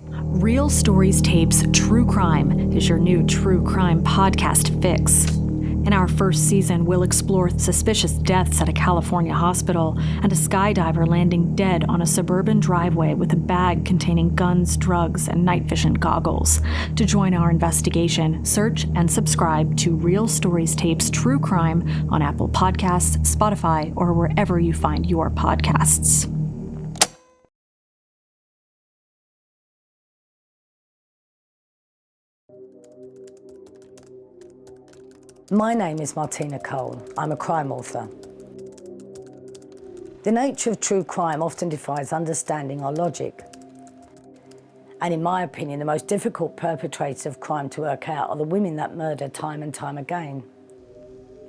Real Stories Tapes True Crime is your new true crime podcast fix. In our first season, we'll explore suspicious deaths at a California hospital and a skydiver landing dead on a suburban driveway with a bag containing guns, drugs, and night vision goggles. To join our investigation, search and subscribe to Real Stories Tapes True Crime on Apple Podcasts, Spotify, or wherever you find your podcasts. My name is Martina Cole. I'm a crime author. The nature of true crime often defies understanding or logic. And in my opinion, the most difficult perpetrators of crime to work out are the women that murder time and time again.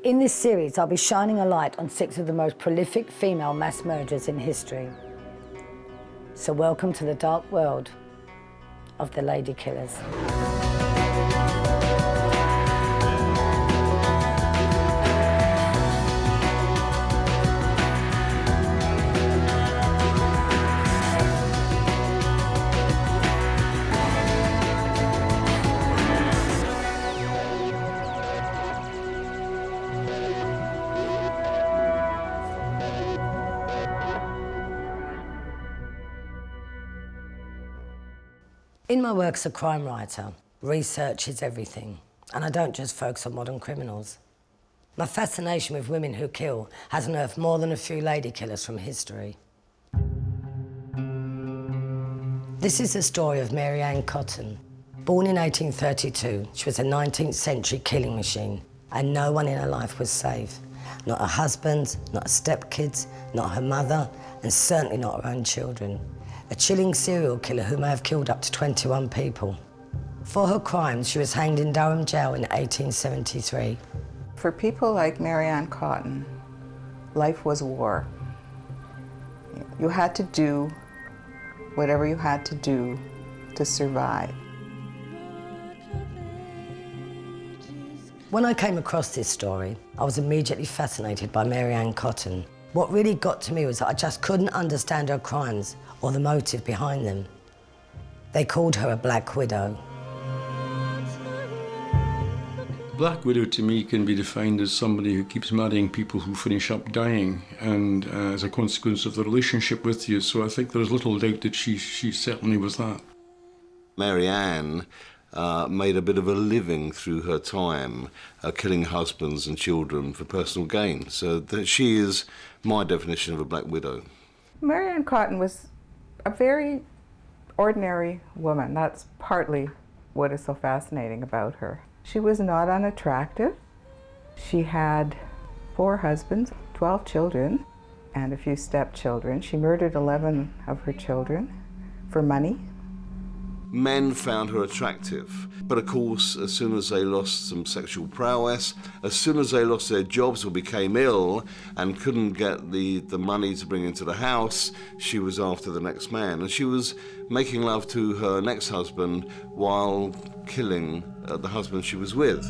In this series, I'll be shining a light on 6 of the most prolific female mass murderers in history. So welcome to the dark world of the Ladykillers. In my work as a crime writer, research is everything, and I don't just focus on modern criminals. My fascination with women who kill has unearthed more than a few ladykillers from history. This is the story of Mary Ann Cotton. Born in 1832, she was a 19th century killing machine, and no one in her life was safe. Not her husband, not her stepkids, not her mother, and certainly not her own children. A chilling serial killer who may have killed up to 21 people. For her crimes, she was hanged in Durham jail in 1873. For people like Mary Ann Cotton, life was war. You had to do whatever you had to do to survive. When I came across this story, I was immediately fascinated by Mary Ann Cotton. What really got to me was that I just couldn't understand her crimes or the motive behind them. They called her a Black Widow. Black Widow to me can be defined as somebody who keeps marrying people who finish up dying, and as a consequence of the relationship with you. So I think there's little doubt that she certainly was that. Mary Ann made a bit of a living through her time killing husbands and children for personal gain. So that she is my definition of a Black Widow. Mary Ann Cotton was a very ordinary woman. That's partly what is so fascinating about her. She was not unattractive. She had 4 husbands, 12 children, and a few stepchildren. She murdered 11 of her children for money. Men found her attractive, but of course, as soon as they lost some sexual prowess, as soon as they lost their jobs or became ill and couldn't get the money to bring into the house, she was after the next man. And she was making love to her next husband while killing the husband she was with.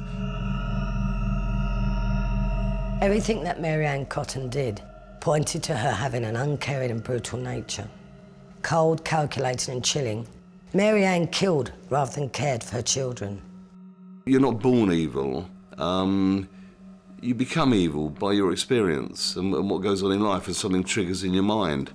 Everything that Mary Ann Cotton did pointed to her having an uncaring and brutal nature. Cold, calculating and chilling, Mary Ann killed rather than cared for her children. You're not born evil. You become evil by your experience and what goes on in life as something triggers in your mind.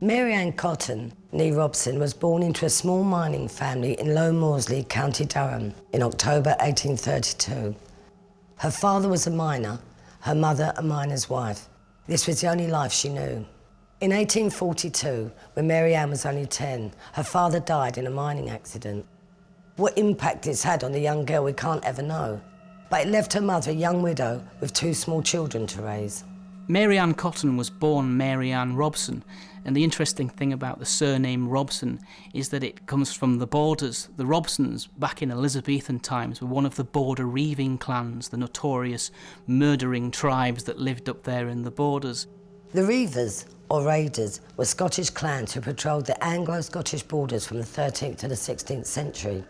Mary Ann Cotton, née Robson, was born into a small mining family in Low Moorsley, County Durham, in October 1832. Her father was a miner, her mother a miner's wife. This was the only life she knew. In 1842, when Mary Ann was only 10, her father died in a mining accident. What impact this had on the young girl we can't ever know, but it left her mother a young widow with 2 small children to raise. Mary Ann Cotton was born Mary Ann Robson, and the interesting thing about the surname Robson is that it comes from the Borders. The Robsons, back in Elizabethan times, were one of the Border reaving clans, the notorious murdering tribes that lived up there in the Borders. The Reavers, or Raiders, were Scottish clans who patrolled the Anglo-Scottish borders from the 13th to the 16th century.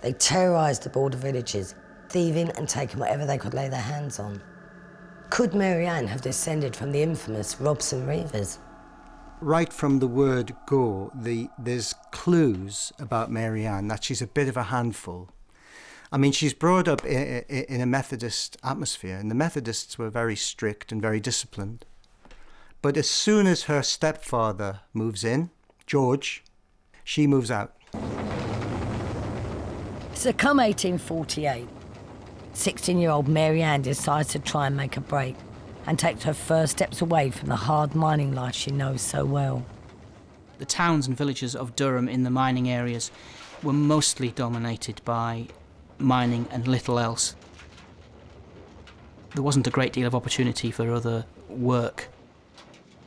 They terrorised the border villages, thieving and taking whatever they could lay their hands on. Could Mary Ann have descended from the infamous Robson Reavers? Right from the word go, there's clues about Mary Ann that she's a bit of a handful. I mean, she's brought up in a Methodist atmosphere, and the Methodists were very strict and very disciplined. But as soon as her stepfather moves in, George, she moves out. So come 1848, 16-year-old Mary Ann decides to try and make a break and takes her first steps away from the hard mining life she knows so well. The towns and villages of Durham in the mining areas were mostly dominated by mining and little else. There wasn't a great deal of opportunity for other work.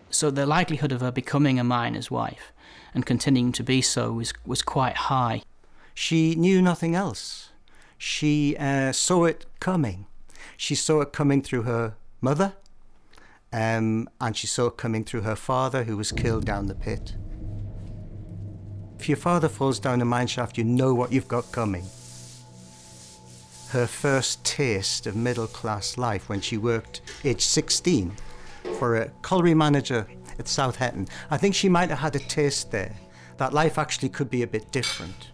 So the likelihood of her becoming a miner's wife and continuing to be so was quite high. She knew nothing else. She saw it coming. She saw it coming through her mother, and she saw it coming through her father, who was killed down the pit. If your father falls down a mine shaft, you know what you've got coming. Her first taste of middle-class life when she worked, aged 16, for a colliery manager at Southampton. I think she might have had a taste there, that life actually could be a bit different.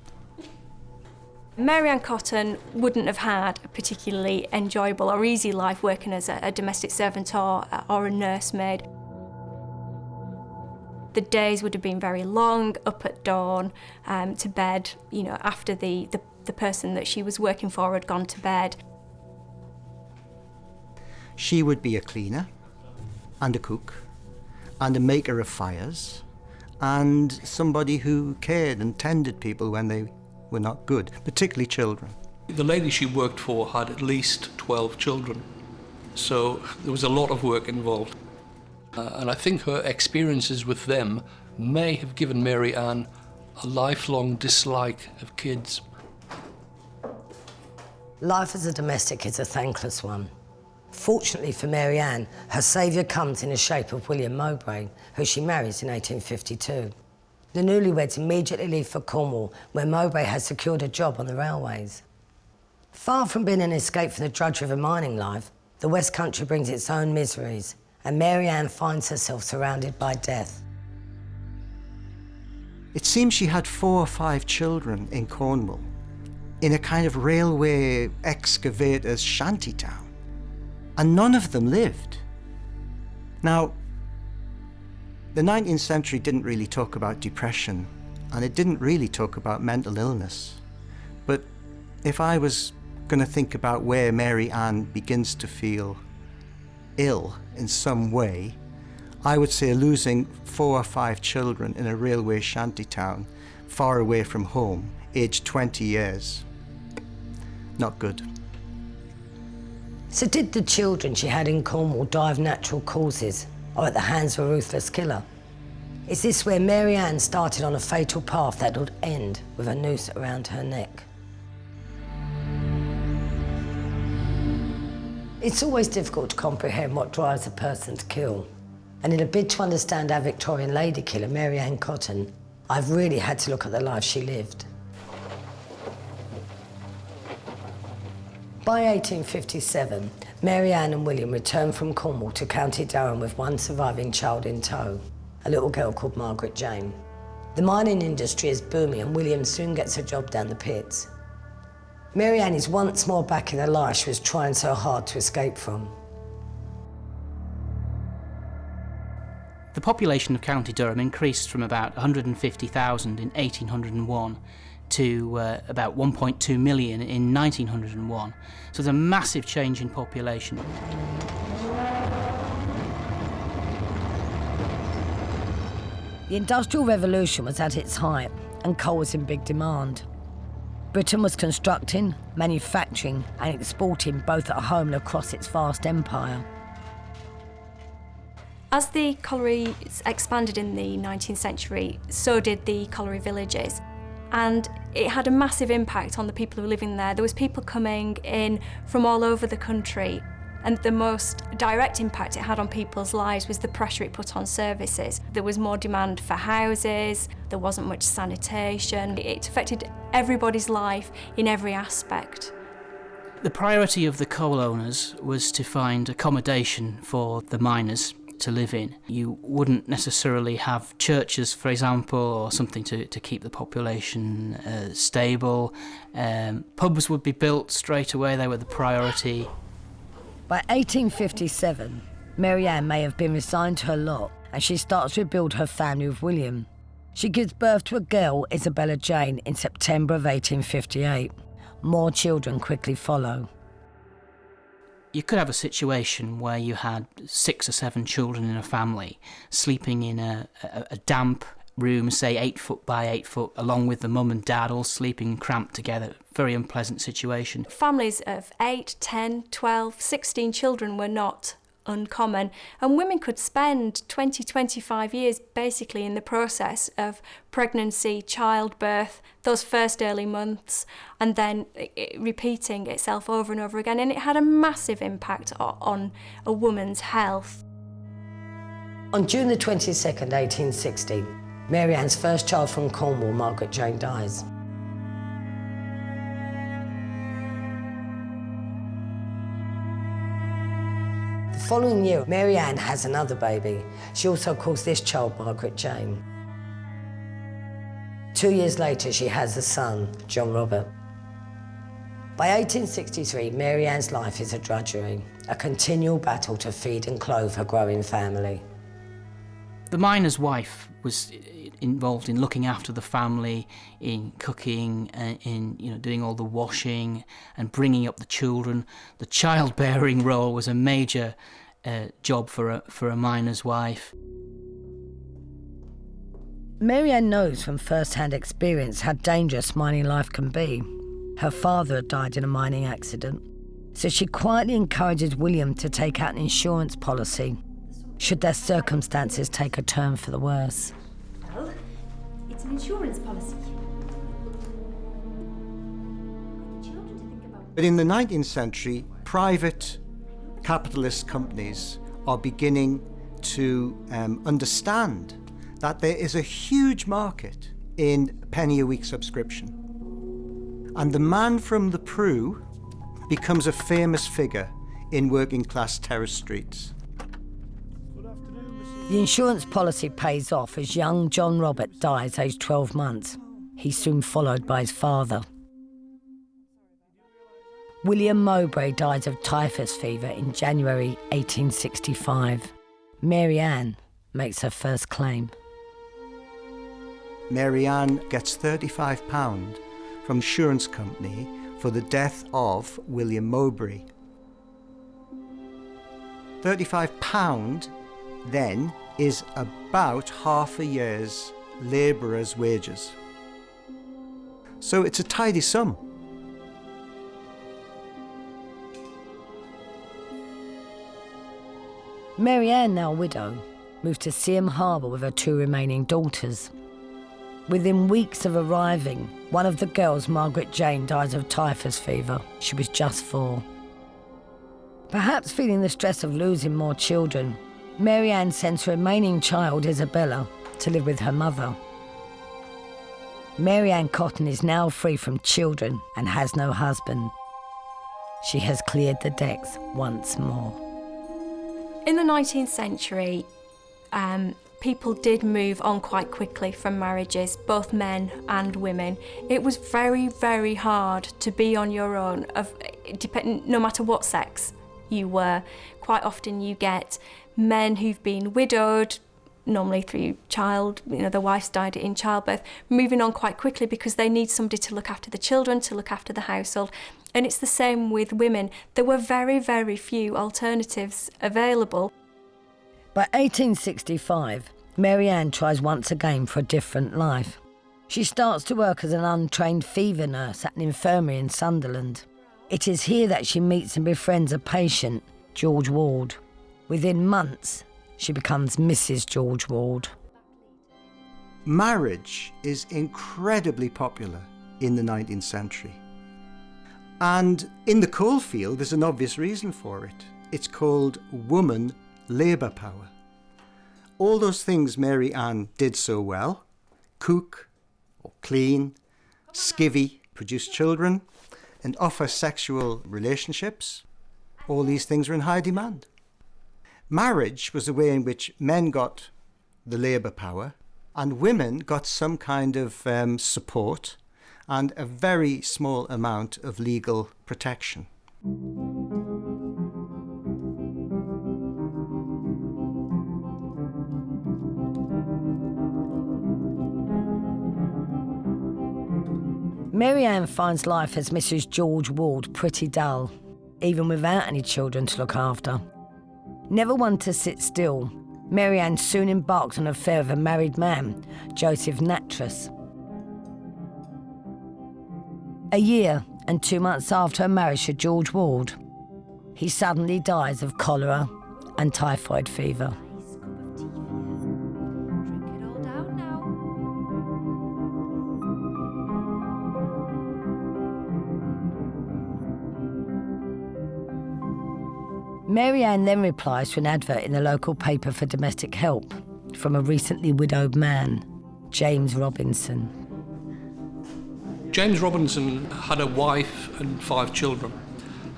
Mary Ann Cotton wouldn't have had a particularly enjoyable or easy life working as a domestic servant or a nursemaid. The days would have been very long, up at dawn, to bed, after the person that she was working for had gone to bed. She would be a cleaner and a cook and a maker of fires and somebody who cared and tended people when they were not good, particularly children. The lady she worked for had at least 12 children, so there was a lot of work involved. And I think her experiences with them may have given Mary Ann a lifelong dislike of kids. Life as a domestic is a thankless one. Fortunately for Mary Ann, her saviour comes in the shape of William Mowbray, who she marries in 1852. The newlyweds immediately leave for Cornwall, where Mowbray has secured a job on the railways. Far from being an escape from the drudgery of a mining life, the West Country brings its own miseries, and Mary Ann finds herself surrounded by death. It seems she had 4 or 5 children in Cornwall, in a kind of railway excavators shantytown, and none of them lived. Now, the 19th century didn't really talk about depression, and it didn't really talk about mental illness. But if I was going to think about where Mary Ann begins to feel ill in some way, I would say losing 4 or 5 children in a railway shantytown, far away from home, aged 20 years. Not good. So did the children she had in Cornwall die of natural causes, or at the hands of a ruthless killer? Is this where Mary Ann started on a fatal path that would end with a noose around her neck? It's always difficult to comprehend what drives a person to kill. And in a bid to understand our Victorian ladykiller, Mary Ann Cotton, I've really had to look at the life she lived. By 1857, Mary Ann and William returned from Cornwall to County Durham with one surviving child in tow, a little girl called Margaret Jane. The mining industry is booming and William soon gets a job down the pits. Mary Ann is once more back in the life she was trying so hard to escape from. The population of County Durham increased from about 150,000 in 1801 to about 1.2 million in 1901. So there's a massive change in population. The Industrial Revolution was at its height and coal was in big demand. Britain was constructing, manufacturing and exporting both at home and across its vast empire. As the collieries expanded in the 19th century, so did the colliery villages. And it had a massive impact on the people who were living there. There was people coming in from all over the country, and the most direct impact it had on people's lives was the pressure it put on services. There was more demand for houses, there wasn't much sanitation. It affected everybody's life in every aspect. The priority of the coal owners was to find accommodation for the miners. to live in. You wouldn't necessarily have churches, for example, or something to keep the population stable. Pubs would be built straight away, they were the priority. By 1857, Mary Ann may have been resigned to her lot, and she starts to rebuild her family with William. She gives birth to a girl, Isabella Jane, in September of 1858. More children quickly follow. You could have a situation where you had 6 or 7 children in a family sleeping in a damp room, say 8 foot by 8 foot, along with the mum and dad all sleeping cramped together. Very unpleasant situation. Families of 8, 10, 12, 16 children were not uncommon, and women could spend 20, 25 years basically in the process of pregnancy, childbirth, those first early months, and then repeating itself over and over again, and it had a massive impact on a woman's health. On June the 22nd, 1860, Mary Ann's first child from Cornwall, Margaret Jane, dies. The following year, Mary Ann has another baby. She also calls this child Margaret Jane. 2 years later, she has a son, John Robert. By 1863, Mary Ann's life is a drudgery, a continual battle to feed and clothe her growing family. The miner's wife was involved in looking after the family, in cooking, in doing all the washing and bringing up the children. The childbearing role was a major job for a miner's wife. Mary Ann knows from first-hand experience how dangerous mining life can be. Her father had died in a mining accident, so she quietly encourages William to take out an insurance policy should their circumstances take a turn for the worse. Well, it's an insurance policy. But in the 19th century, private capitalist companies are beginning to understand that there is a huge market in penny-a-week subscription. And the man from the Prue becomes a famous figure in working-class terrace streets. The insurance policy pays off as young John Robert dies aged 12 months. He's soon followed by his father. William Mowbray dies of typhus fever in January 1865. Mary Ann makes her first claim. Mary Ann gets £35 from the insurance company for the death of William Mowbray. £35 then is about half a year's labourer's wages. So it's a tidy sum. Mary Ann, now a widow, moved to Seaham Harbour with her 2 remaining daughters. Within weeks of arriving, one of the girls, Margaret Jane, dies of typhus fever. She was just 4. Perhaps feeling the stress of losing more children, Mary Ann sends her remaining child, Isabella, to live with her mother. Mary Ann Cotton is now free from children and has no husband. She has cleared the decks once more. In the 19th century, people did move on quite quickly from marriages, both men and women. It was very, very hard to be on your own, no matter what sex you were. Quite often you get men who've been widowed, normally through their wives died in childbirth, moving on quite quickly because they need somebody to look after the children, to look after the household. And it's the same with women. There were very, very few alternatives available. By 1865, Mary Ann tries once again for a different life. She starts to work as an untrained fever nurse at an infirmary in Sunderland. It is here that she meets and befriends a patient, George Ward. Within months, she becomes Mrs. George Ward. Marriage is incredibly popular in the 19th century. And in the coalfield, there's an obvious reason for it. It's called woman labour power. All those things Mary Ann did so well, cook or clean, skivvy, produce children, and offer sexual relationships, all these things are in high demand. Marriage was a way in which men got the labour power and women got some kind of support and a very small amount of legal protection. Mary Ann finds life as Mrs. George Ward pretty dull, even without any children to look after. Never one to sit still, Mary Ann soon embarked on an affair with a married man, Joseph Nattrass. A year and 2 months after her marriage to George Ward, he suddenly dies of cholera and typhoid fever. Nice cup of tea for you. Drink it all down now. Mary Ann then replies to an advert in the local paper for domestic help from a recently widowed man, James Robinson. James Robinson had a wife and 5 children.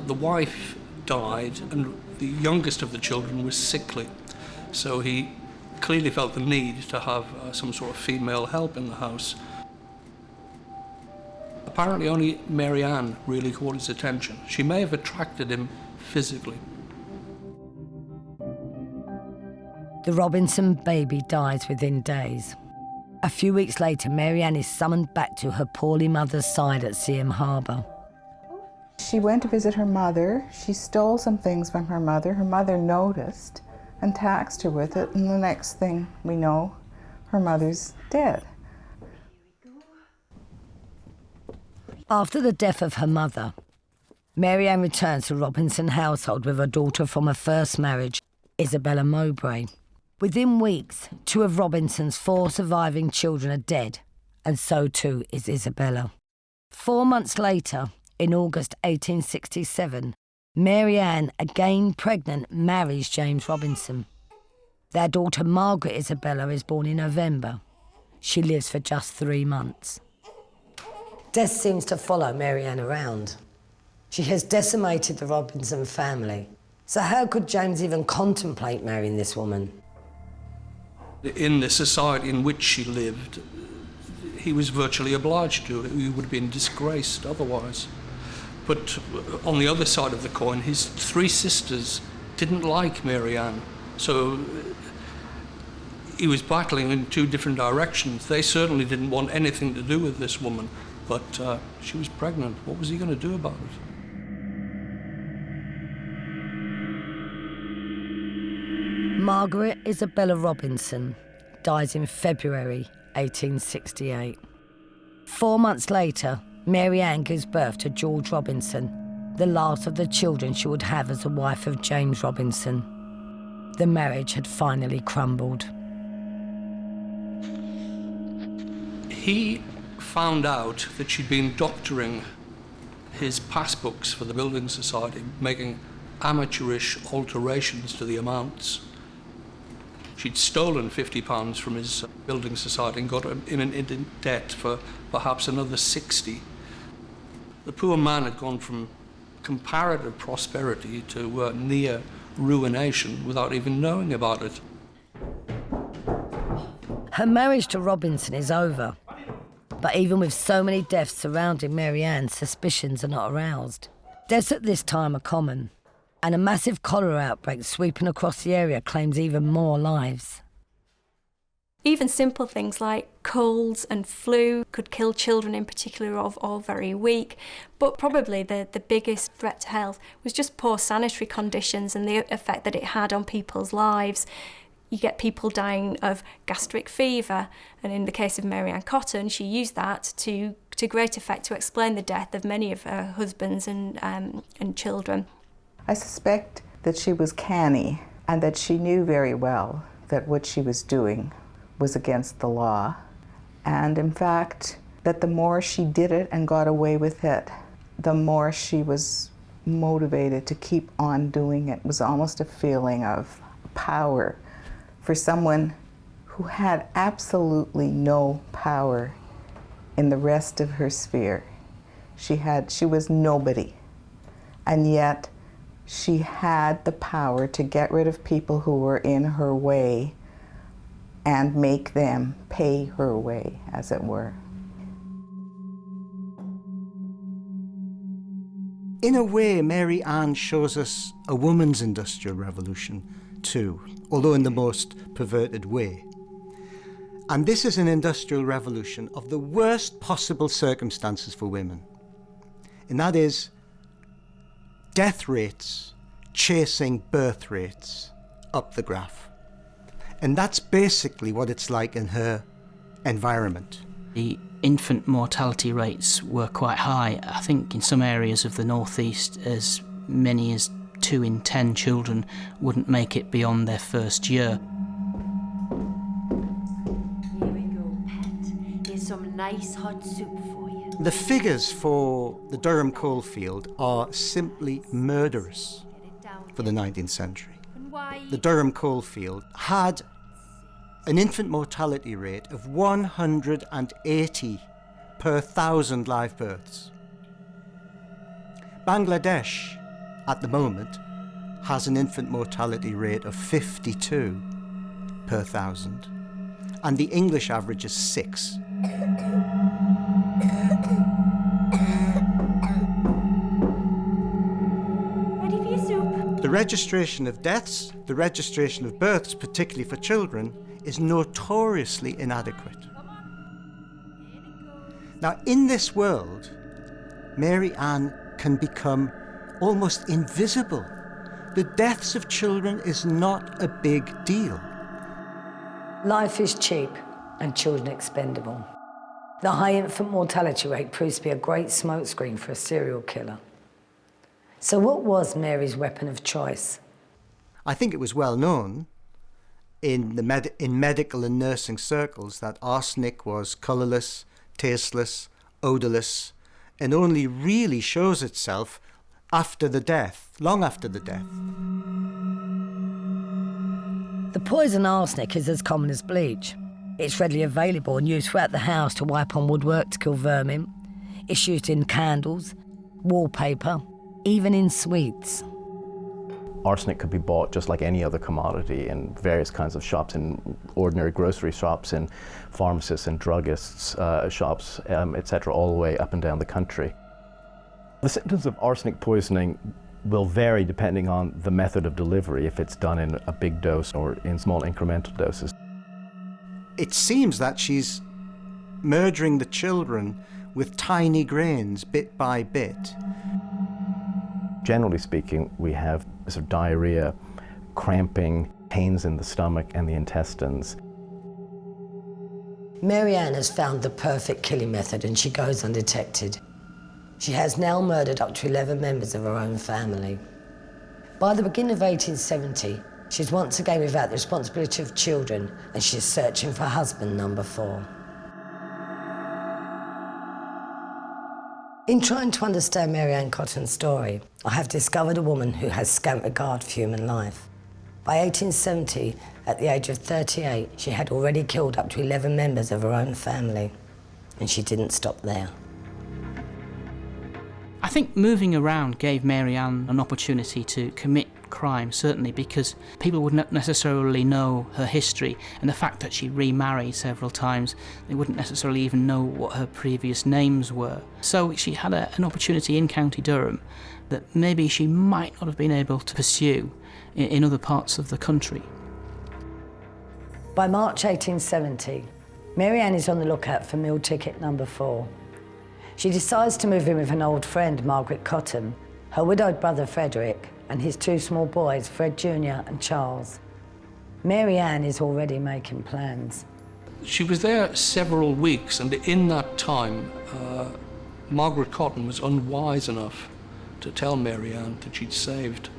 The wife died and the youngest of the children was sickly, so he clearly felt the need to have some sort of female help in the house. Apparently only Mary Ann really caught his attention. She may have attracted him physically. The Robinson baby dies within days. A few weeks later, Mary Ann is summoned back to her poorly mother's side at Seaham Harbour. She went to visit her mother. She stole some things from her mother. Her mother noticed and taxed her with it, and the next thing we know, her mother's dead. After the death of her mother, Mary Ann returns to Robinson household with her daughter from her first marriage, Isabella Mowbray. Within weeks, 2 of Robinson's 4 surviving children are dead, and so too is Isabella. 4 months later, in August 1867, Mary Ann, again pregnant, marries James Robinson. Their daughter Margaret Isabella is born in November. She lives for just 3 months. Death seems to follow Mary Ann around. She has decimated the Robinson family. So how could James even contemplate marrying this woman? In the society in which she lived, he was virtually obliged to. He would have been disgraced otherwise. But on the other side of the coin, his 3 sisters didn't like Mary Ann, so he was battling in 2 different directions. They certainly didn't want anything to do with this woman, but she was pregnant. What was he going to do about it? Margaret Isabella Robinson dies in February 1868. 4 months later, Mary Ann gives birth to George Robinson, the last of the children she would have as the wife of James Robinson. The marriage had finally crumbled. He found out that she'd been doctoring his passbooks for the Building Society, making amateurish alterations to the amounts. She'd stolen £50 from his Building Society and got him in debt for perhaps another 60. The poor man had gone from comparative prosperity to near ruination without even knowing about it. Her marriage to Robinson is over. But even with so many deaths surrounding Mary Ann, suspicions are not aroused. Deaths at this time are common, and a massive cholera outbreak sweeping across the area claims even more lives. Even simple things like colds and flu could kill children in particular of all very weak, but probably the biggest threat to health was just poor sanitary conditions and the effect that it had on people's lives. You get people dying of gastric fever, and in the case of Mary Ann Cotton, she used that to great effect to explain the death of many of her husbands and children. I suspect that she was canny and that she knew very well that what she was doing was against the law. And in fact, that the more she did it and got away with it, the more she was motivated to keep on doing it. It was almost a feeling of power for someone who had absolutely no power in the rest of her sphere. She was nobody. And yet, She had the power to get rid of people who were in her way and make them pay her way, as it were. In a way, Mary Ann shows us a woman's industrial revolution too, although in the most perverted way. And this is an industrial revolution of the worst possible circumstances for women. And that is death rates chasing birth rates up the graph. And that's basically what it's like in her environment. The infant mortality rates were quite high. I think in some areas of the northeast, as many as 2 in 10 children wouldn't make it beyond their first year. Here we go, pet. Here's some nice hot soup for you. The figures for the Durham coalfield are simply murderous for the 19th century. The Durham coalfield had an infant mortality rate of 180 per 1,000 live births. Bangladesh, at the moment, has an infant mortality rate of 52 per 1,000, and the English average is 6. Ready for your soup? The registration of deaths, the registration of births, particularly for children, is notoriously inadequate. Now, in this world, Mary Ann can become almost invisible. The deaths of children is not a big deal. Life is cheap and children expendable. The high infant mortality rate proves to be a great smokescreen for a serial killer. So what was Mary's weapon of choice? I think it was well known in medical and nursing circles that arsenic was colourless, tasteless, odourless, and only really shows itself after the death, long after the death. The poison arsenic is as common as bleach. It's readily available and used throughout the house to wipe on woodwork to kill vermin. It's used in candles, wallpaper, even in sweets. Arsenic could be bought just like any other commodity in various kinds of shops, in ordinary grocery shops, in pharmacists and druggists' shops, etc., all the way up and down the country. The symptoms of arsenic poisoning will vary depending on the method of delivery, if it's done in a big dose or in small incremental doses. It seems that she's murdering the children with tiny grains, bit by bit. Generally speaking, we have sort of diarrhea, cramping, pains in the stomach and the intestines. Mary Ann has found the perfect killing method and she goes undetected. She has now murdered up to 11 members of her own family. By the beginning of 1870, she's once again without the responsibility of children and she's searching for husband number 4. In trying to understand Mary Ann Cotton's story, I have discovered a woman who has scant regard for human life. By 1870, at the age of 38, she had already killed up to 11 members of her own family, and she didn't stop there. I think moving around gave Mary Ann an opportunity to commit crime, certainly because people would not necessarily know her history, and the fact that she remarried several times, they wouldn't necessarily even know what her previous names were. So she had an opportunity in County Durham that maybe she might not have been able to pursue in other parts of the country. By March 1870, Mary Ann is on the lookout for meal ticket number 4. She decides to move in with an old friend, Margaret Cotton, her widowed brother Frederick, and his 2 small boys, Fred Jr. and Charles. Mary Ann is already making plans. She was there several weeks, and in that time, Margaret Cotton was unwise enough to tell Mary Ann that she'd saved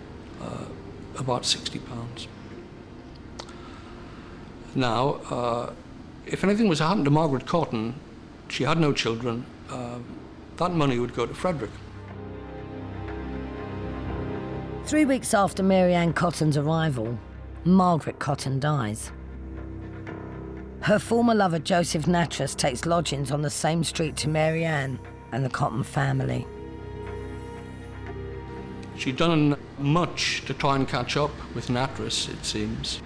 about £60. Now, if anything was to happen to Margaret Cotton, she had no children, that money would go to Frederick. 3 weeks after Mary Ann Cotton's arrival, Margaret Cotton dies. Her former lover, Joseph Nattrass, takes lodgings on the same street to Mary Ann and the Cotton family. She'd done much to try and catch up with Nattrass, it seems.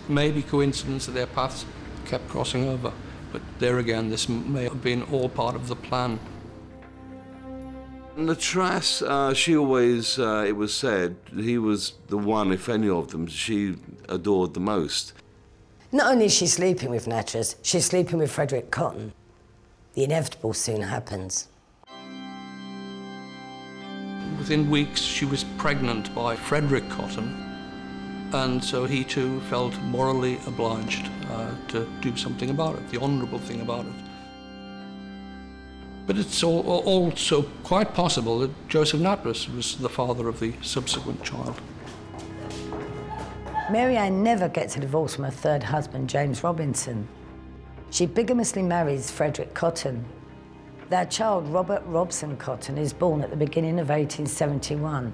Maybe coincidence that their paths kept crossing over, but there again, this may have been all part of the plan. Nattrass, she always, it was said, he was the one, if any of them, she adored the most. Not only is she sleeping with Nattrass, she's sleeping with Frederick Cotton. The inevitable soon happens. Within weeks, she was pregnant by Frederick Cotton, and so he too felt morally obliged to do something about it, the honourable thing about it. But it's also quite possible that Joseph Nattrass was the father of the subsequent child. Mary Ann never gets a divorce from her third husband, James Robinson. She bigamously marries Frederick Cotton. Their child, Robert Robson Cotton, is born at the beginning of 1871.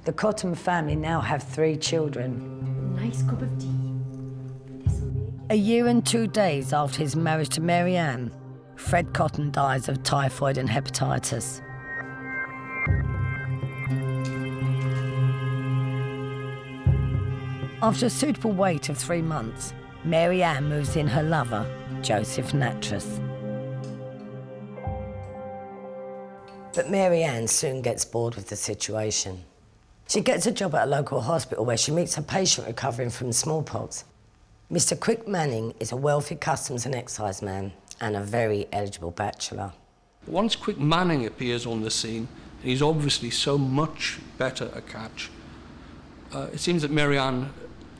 The Cotton family now have 3 children. Nice cup of tea. A year and 2 days after his marriage to Mary Ann, Fred Cotton dies of typhoid and hepatitis. After a suitable wait of 3 months, Mary Ann moves in her lover, Joseph Nattrass. But Mary Ann soon gets bored with the situation. She gets a job at a local hospital where she meets a patient recovering from smallpox. Mr. Quick Manning is a wealthy customs and excise man and a very eligible bachelor. Once Quick Manning appears on the scene, he's obviously so much better a catch. It seems that Mary Ann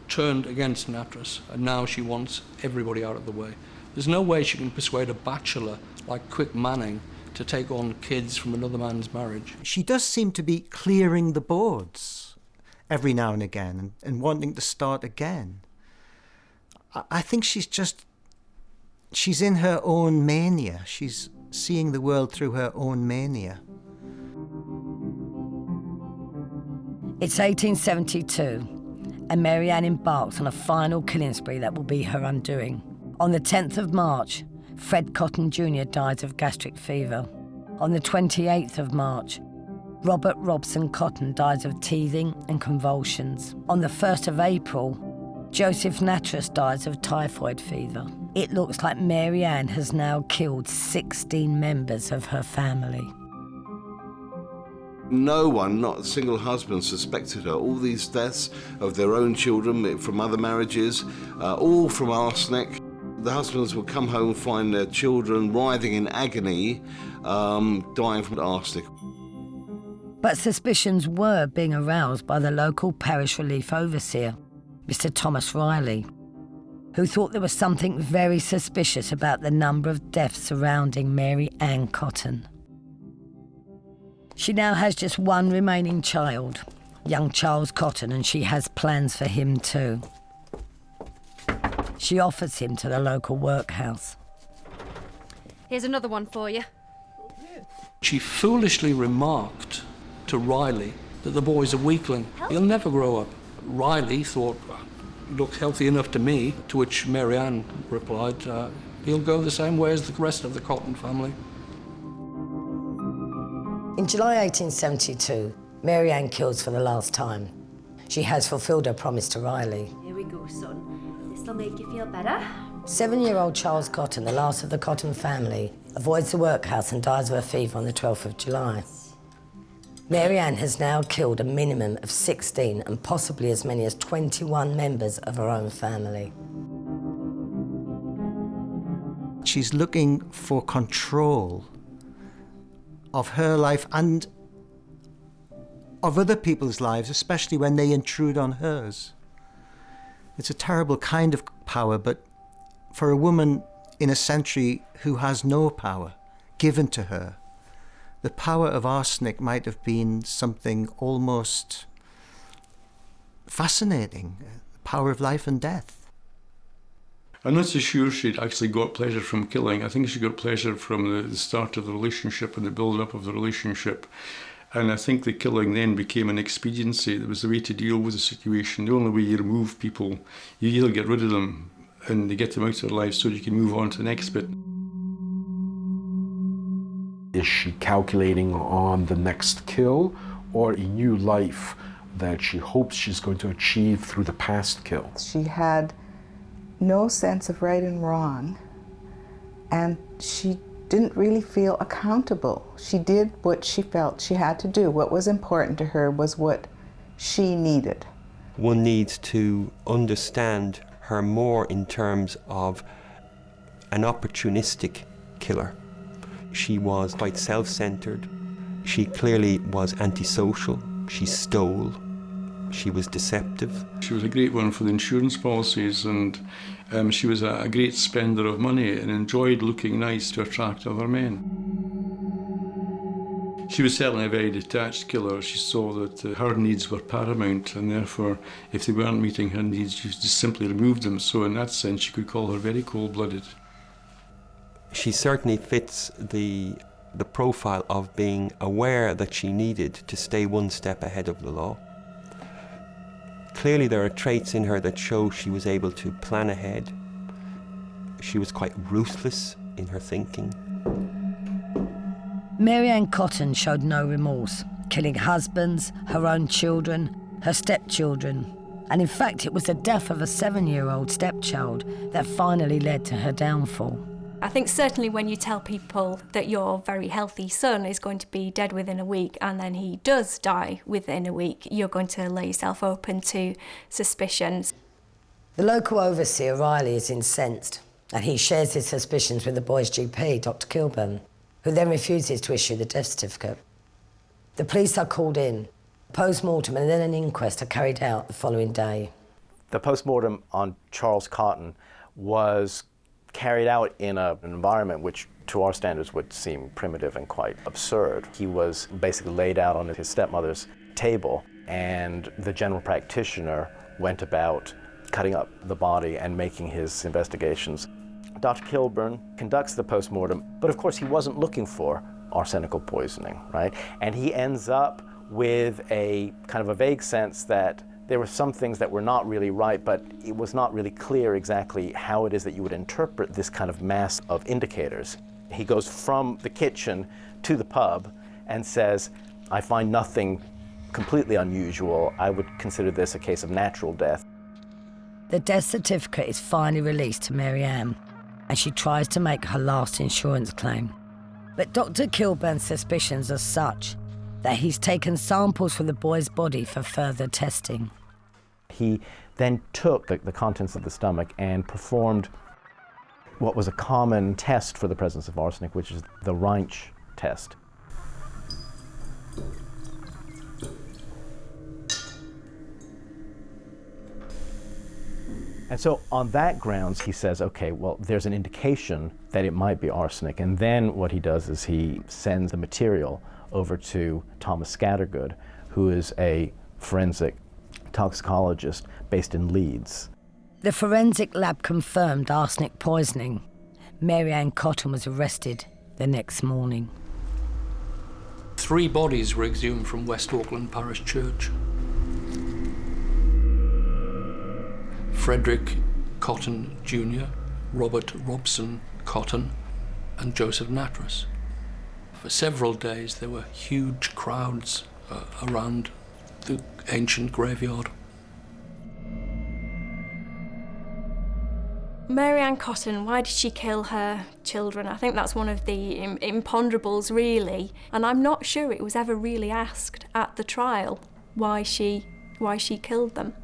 turned against Nattrass, and now she wants everybody out of the way. There's no way she can persuade a bachelor like Quick Manning to take on kids from another man's marriage. She does seem to be clearing the boards every now and again and wanting to start again. I think she's in her own mania. She's seeing the world through her own mania. It's 1872, and Mary Ann embarks on a final killing spree that will be her undoing. On the 10th of March, Fred Cotton Jr. dies of gastric fever. On the 28th of March, Robert Robson Cotton dies of teething and convulsions. On the 1st of April, Joseph Nattrass dies of typhoid fever. It looks like Mary Ann has now killed 16 members of her family. No one, not a single husband, suspected her. All these deaths of their own children from other marriages, all from arsenic. The husbands would come home, find their children writhing in agony, dying from arsenic. But suspicions were being aroused by the local parish relief overseer, Mr. Thomas Riley, who thought there was something very suspicious about the number of deaths surrounding Mary Ann Cotton. She now has just one remaining child, young Charles Cotton, and she has plans for him too. She offers him to the local workhouse. Here's another one for you. She foolishly remarked to Riley that the boy's a weakling. He'll never grow up. Riley thought, looked healthy enough to me, to which Mary Ann replied, he'll go the same way as the rest of the Cotton family. In July 1872, Mary Ann kills for the last time. She has fulfilled her promise to Riley. Here we go, son. This'll make you feel better. 7-year-old Charles Cotton, the last of the Cotton family, avoids the workhouse and dies of a fever on the 12th of July. Mary Ann has now killed a minimum of 16 and possibly as many as 21 members of her own family. She's looking for control of her life and of other people's lives, especially when they intrude on hers. It's a terrible kind of power, but for a woman in a century who has no power given to her, the power of arsenic might have been something almost fascinating, the power of life and death. I'm not so sure she'd actually got pleasure from killing. I think she got pleasure from the start of the relationship and the build-up of the relationship. And I think the killing then became an expediency. It was the way to deal with the situation. The only way you remove people, you either get rid of them and you get them out of their lives so you can move on to the next bit. Is she calculating on the next kill, or a new life that she hopes she's going to achieve through the past kill. She had no sense of right and wrong, and she didn't really feel accountable. She did what she felt she had to do. What was important to her was what she needed. One needs to understand her more in terms of an opportunistic killer. She was quite self-centered. She clearly was antisocial. She stole. She was deceptive. She was a great one for the insurance policies, and she was a great spender of money and enjoyed looking nice to attract other men. She was certainly a very detached killer. She saw that her needs were paramount, and therefore, if they weren't meeting her needs, she just simply removed them. So in that sense, you could call her very cold-blooded. She certainly fits the profile of being aware that she needed to stay one step ahead of the law. Clearly there are traits in her that show she was able to plan ahead. She was quite ruthless in her thinking. Mary Ann Cotton showed no remorse, killing husbands, her own children, her stepchildren. And in fact, it was the death of a 7-year-old stepchild that finally led to her downfall. I think certainly when you tell people that your very healthy son is going to be dead within a week and then he does die within a week, you're going to lay yourself open to suspicions. The local overseer, Riley, is incensed, and he shares his suspicions with the boy's GP, Dr. Kilburn, who then refuses to issue the death certificate. The police are called in. Post-mortem and then an inquest are carried out the following day. The post-mortem on Charles Cotton was carried out in an environment which to our standards would seem primitive and quite absurd. He was basically laid out on his stepmother's table, and the general practitioner went about cutting up the body and making his investigations. Dr. Kilburn conducts the post-mortem, but of course he wasn't looking for arsenical poisoning, right? And he ends up with a kind of a vague sense that there were some things that were not really right, but it was not really clear exactly how it is that you would interpret this kind of mass of indicators. He goes from the kitchen to the pub and says, I find nothing completely unusual. I would consider this a case of natural death. The death certificate is finally released to Mary Ann, and she tries to make her last insurance claim. But Dr. Kilburn's suspicions are such that he's taken samples from the boy's body for further testing. He then took the contents of the stomach and performed what was a common test for the presence of arsenic, which is the Reinsch test. And so on that grounds, he says, okay, well, there's an indication that it might be arsenic. And then what he does is he sends the material over to Thomas Scattergood, who is a forensic toxicologist based in Leeds. The forensic lab confirmed arsenic poisoning. Mary Ann Cotton was arrested the next morning. 3 bodies were exhumed from West Auckland Parish Church. Frederick Cotton Jr., Robert Robson Cotton, and Joseph Natras. For several days there were huge crowds around the ancient graveyard. Mary Ann Cotton, why did she kill her children? I think that's one of the imponderables, really. And I'm not sure it was ever really asked at the trial why she killed them.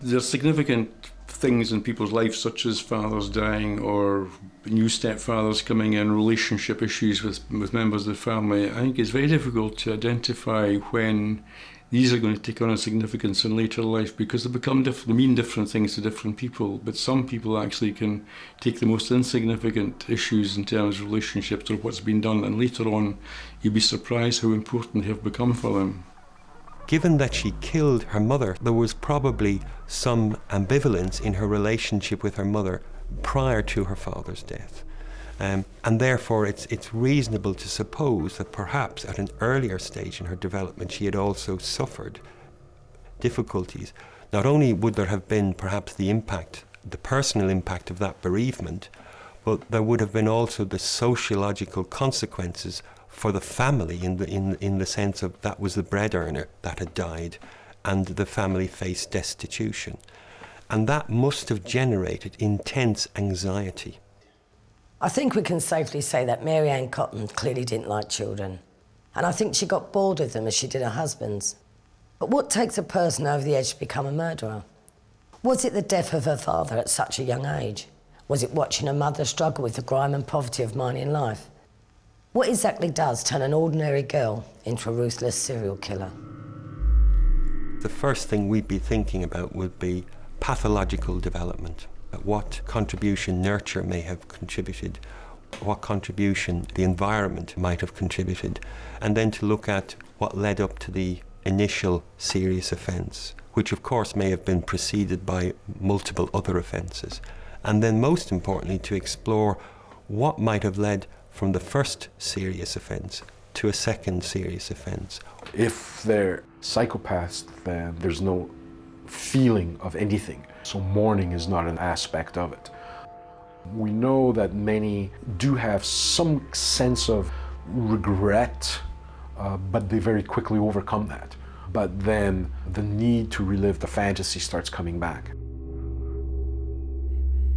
There are significant things in people's lives, such as fathers dying or new stepfathers coming in, relationship issues with members of the family. I think it's very difficult to identify when these are going to take on a significance in later life, because they mean different things to different people. But some people actually can take the most insignificant issues in terms of relationships or what's been done, and later on you'll be surprised how important they have become for them. Given that she killed her mother, there was probably some ambivalence in her relationship with her mother prior to her father's death. And therefore it's reasonable to suppose that perhaps at an earlier stage in her development she had also suffered difficulties. Not only would there have been perhaps the personal impact of that bereavement, but there would have been also the sociological consequences for the family in the sense of that was the bread earner that had died, and the family faced destitution. And that must have generated intense anxiety. I think we can safely say that Mary Ann Cotton clearly didn't like children. And I think she got bored with them as she did her husband's. But what takes a person over the edge to become a murderer? Was it the death of her father at such a young age? Was it watching her mother struggle with the grime and poverty of mining life? What exactly does turn an ordinary girl into a ruthless serial killer? The first thing we'd be thinking about would be pathological development. What contribution nurture may have contributed, what contribution the environment might have contributed, and then to look at what led up to the initial serious offence, which of course may have been preceded by multiple other offences. And then most importantly, to explore what might have led from the first serious offence to a second serious offence. If they're psychopaths, then there's no feeling of anything. So mourning is not an aspect of it. We know that many do have some sense of regret, but they very quickly overcome that. But then the need to relive the fantasy starts coming back.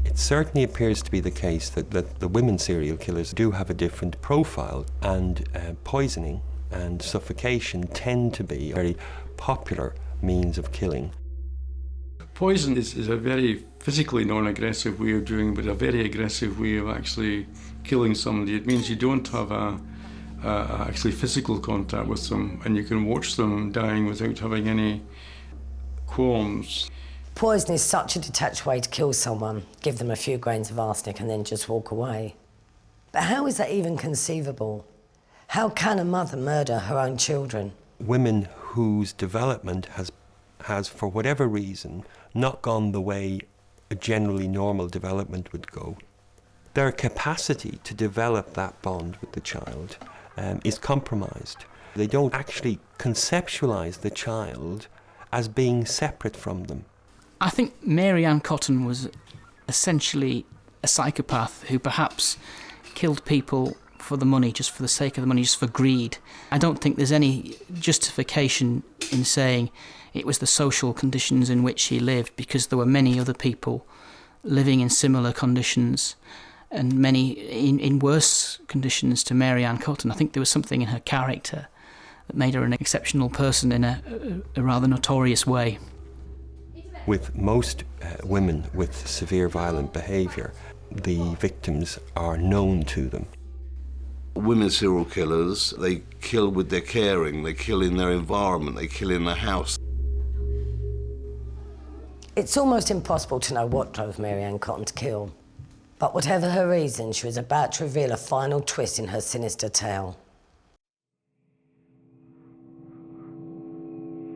It certainly appears to be the case that the women serial killers do have a different profile, and poisoning and suffocation tend to be a very popular means of killing. Poison is a very physically non-aggressive way of doing it, but a very aggressive way of actually killing somebody. It means you don't have actually physical contact with them, and you can watch them dying without having any qualms. Poison is such a detached way to kill someone. Give them a few grains of arsenic and then just walk away. But how is that even conceivable? How can a mother murder her own children? Women whose development has, for whatever reason, not gone the way a generally normal development would go, their capacity to develop that bond with the child is compromised. They don't actually conceptualise the child as being separate from them. I think Mary Ann Cotton was essentially a psychopath who perhaps killed people for the money, just for the sake of the money, just for greed. I don't think there's any justification in saying it was the social conditions in which she lived, because there were many other people living in similar conditions, and many in worse conditions to Mary Ann Cotton. I think there was something in her character that made her an exceptional person in a rather notorious way. With most women with severe violent behaviour, the victims are known to them. Women serial killers, they kill with their caring, they kill in their environment, they kill in their house. It's almost impossible to know what drove Mary Ann Cotton to kill. But whatever her reason, she was about to reveal a final twist in her sinister tale.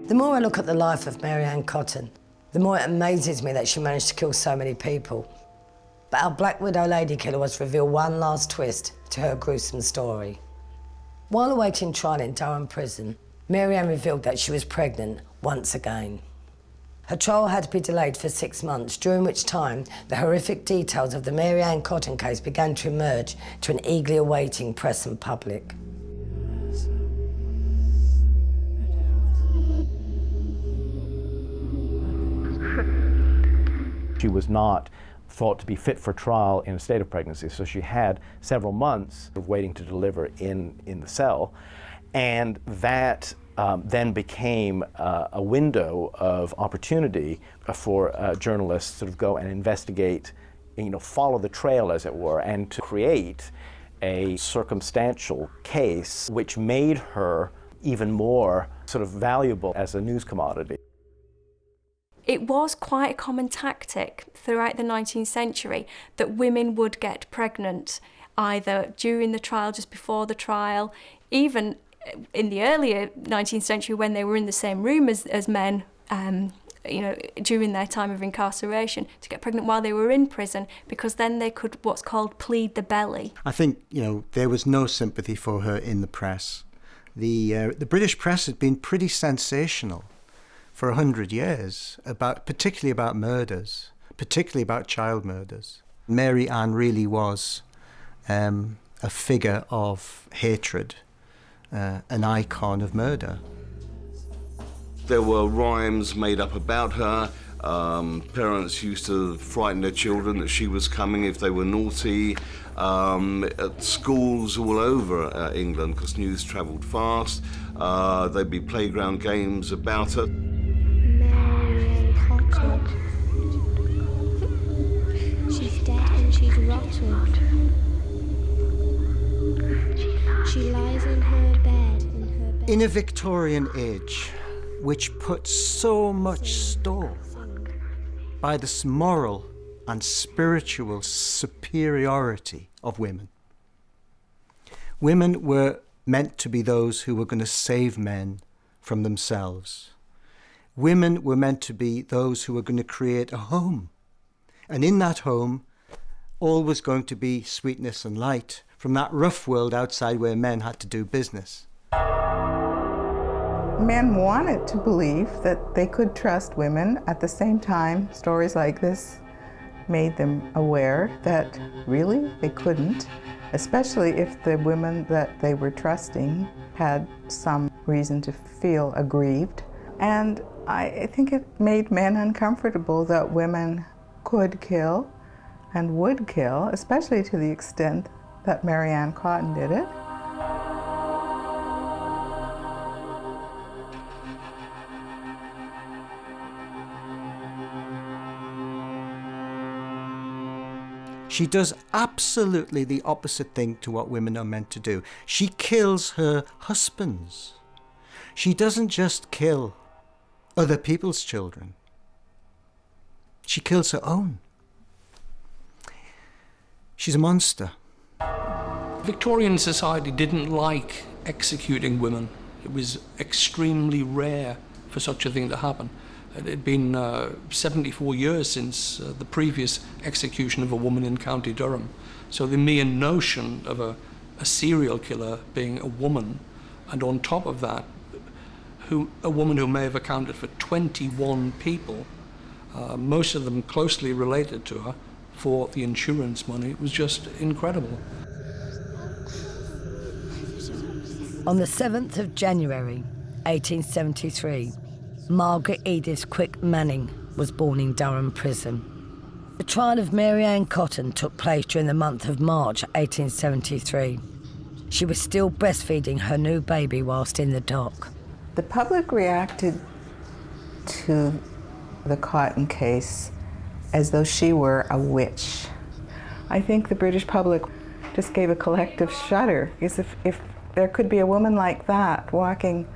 The more I look at the life of Mary Ann Cotton, the more it amazes me that she managed to kill so many people. But our Black Widow Ladykiller was to reveal one last twist to her gruesome story. While awaiting trial in Durham prison, Mary Ann revealed that she was pregnant once again. Her trial had to be delayed for 6 months, during which time the horrific details of the Mary Ann Cotton case began to emerge to an eagerly awaiting press and public. She was not thought to be fit for trial in a state of pregnancy, so she had several months of waiting to deliver in the cell, and that then became a window of opportunity for journalists to sort of go and investigate, follow the trail, as it were, and to create a circumstantial case which made her even more sort of valuable as a news commodity. It was quite a common tactic throughout the 19th century that women would get pregnant, either during the trial, just before the trial, even in the earlier 19th century when they were in the same room as men, during their time of incarceration, to get pregnant while they were in prison, because then they could what's called plead the belly. I think, there was no sympathy for her in the press. The British press had been pretty sensational for 100 years, particularly about murders, particularly about child murders. Mary Ann really was a figure of hatred an icon of murder. There were rhymes made up about her. Parents used to frighten their children that she was coming if they were naughty. At schools all over England, because news travelled fast, there'd be playground games about her. Mary Cotton. She's dead and she's rotted. She lies in her bed. In a Victorian age, which put so much store by this moral and spiritual superiority of women. Women were meant to be those who were going to save men from themselves. Women were meant to be those who were going to create a home. And in that home, all was going to be sweetness and light from that rough world outside where men had to do business. Men wanted to believe that they could trust women. At the same time, stories like this made them aware that really they couldn't, especially if the women that they were trusting had some reason to feel aggrieved. And I think it made men uncomfortable that women could kill and would kill, especially to the extent that Mary Ann Cotton did it. She does absolutely the opposite thing to what women are meant to do. She kills her husbands. She doesn't just kill other people's children. She kills her own. She's a monster. Victorian society didn't like executing women. It was extremely rare for such a thing to happen. It had been 74 years since the previous execution of a woman in County Durham. So the mere notion of a serial killer being a woman, and on top of that, a woman who may have accounted for 21 people, most of them closely related to her, for the insurance money, was just incredible. On the 7th of January, 1873, Margaret Edith Quick Manning was born in Durham Prison. The trial of Mary Ann Cotton took place during the month of March 1873. She was still breastfeeding her new baby whilst in the dock. The public reacted to the Cotton case as though she were a witch. I think the British public just gave a collective shudder, because if there could be a woman like that walking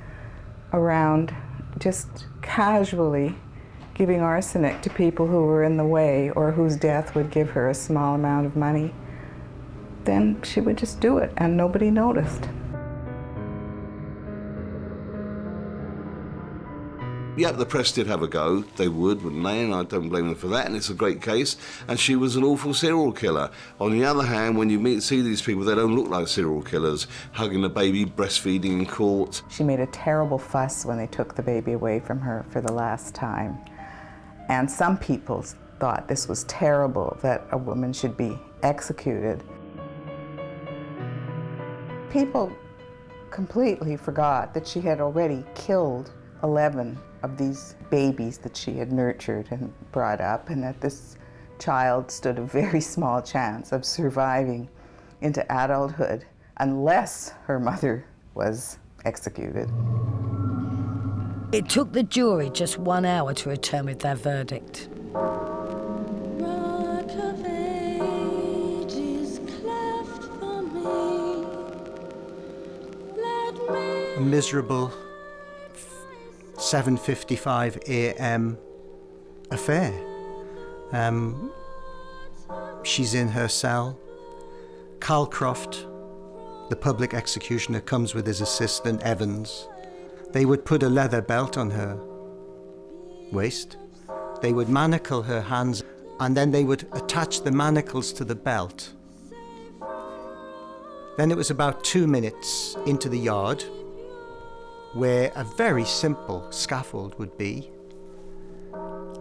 around just casually giving arsenic to people who were in the way or whose death would give her a small amount of money, then she would just do it and nobody noticed. Yeah, the press did have a go. They would, wouldn't they? And I don't blame them for that, and it's a great case. And she was an awful serial killer. On the other hand, when you see these people, they don't look like serial killers, hugging the baby, breastfeeding in court. She made a terrible fuss when they took the baby away from her for the last time. And some people thought this was terrible, that a woman should be executed. People completely forgot that she had already killed 11 of these babies that she had nurtured and brought up, and that this child stood a very small chance of surviving into adulthood unless her mother was executed. It took the jury just 1 hour to return with their verdict. Rock of ages cleft for me. Let me A miserable 7:55 a.m. affair. She's in her cell. Calcroft, the public executioner, comes with his assistant, Evans. They would put a leather belt on her waist. They would manacle her hands, and then they would attach the manacles to the belt. Then it was about 2 minutes into the yard, where a very simple scaffold would be,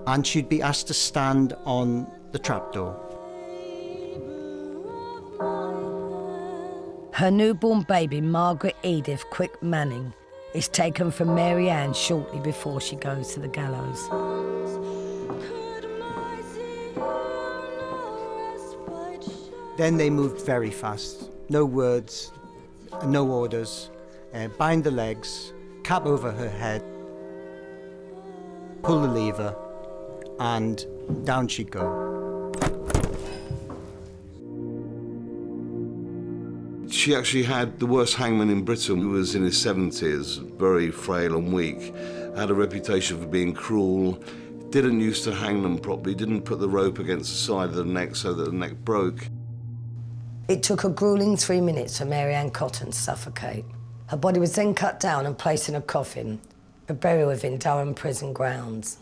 and she'd be asked to stand on the trapdoor. Her newborn baby, Margaret Edith Quick Manning, is taken from Mary Ann shortly before she goes to the gallows. Then they moved very fast. No words, no orders. Bind the legs, cap over her head, pull the lever, and down she'd go. She actually had the worst hangman in Britain, who was in his 70s, very frail and weak, had a reputation for being cruel, didn't used to hang them properly, didn't put the rope against the side of the neck so that the neck broke. It took a grueling 3 minutes for Mary Ann Cotton to suffocate. Her body was then cut down and placed in a coffin for burial within Durham prison grounds.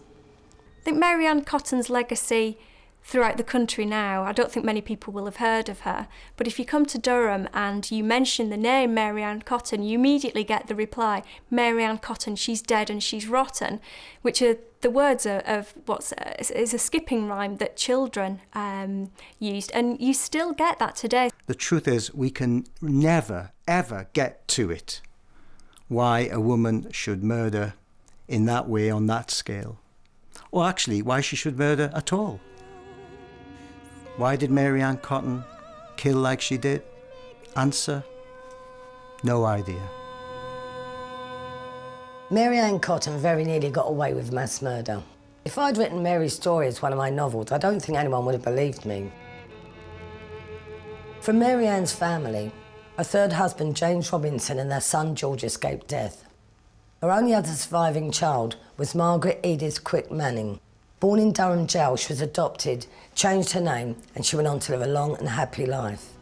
I think Mary Ann Cotton's legacy throughout the country now, I don't think many people will have heard of her, but if you come to Durham and you mention the name Mary Ann Cotton, you immediately get the reply, Mary Ann Cotton, she's dead and she's rotten, which are the words of is a skipping rhyme that children used, and you still get that today. The truth is, we can never, ever get to it, why a woman should murder in that way, on that scale. Or actually, why she should murder at all. Why did Mary Ann Cotton kill like she did? Answer, no idea. Mary Ann Cotton very nearly got away with mass murder. If I'd written Mary's story as one of my novels, I don't think anyone would have believed me. From Mary Ann's family, her third husband, James Robinson, and their son, George, escaped death. Her only other surviving child was Margaret Edith Quick Manning. Born in Durham jail, she was adopted, changed her name, and she went on to live a long and happy life.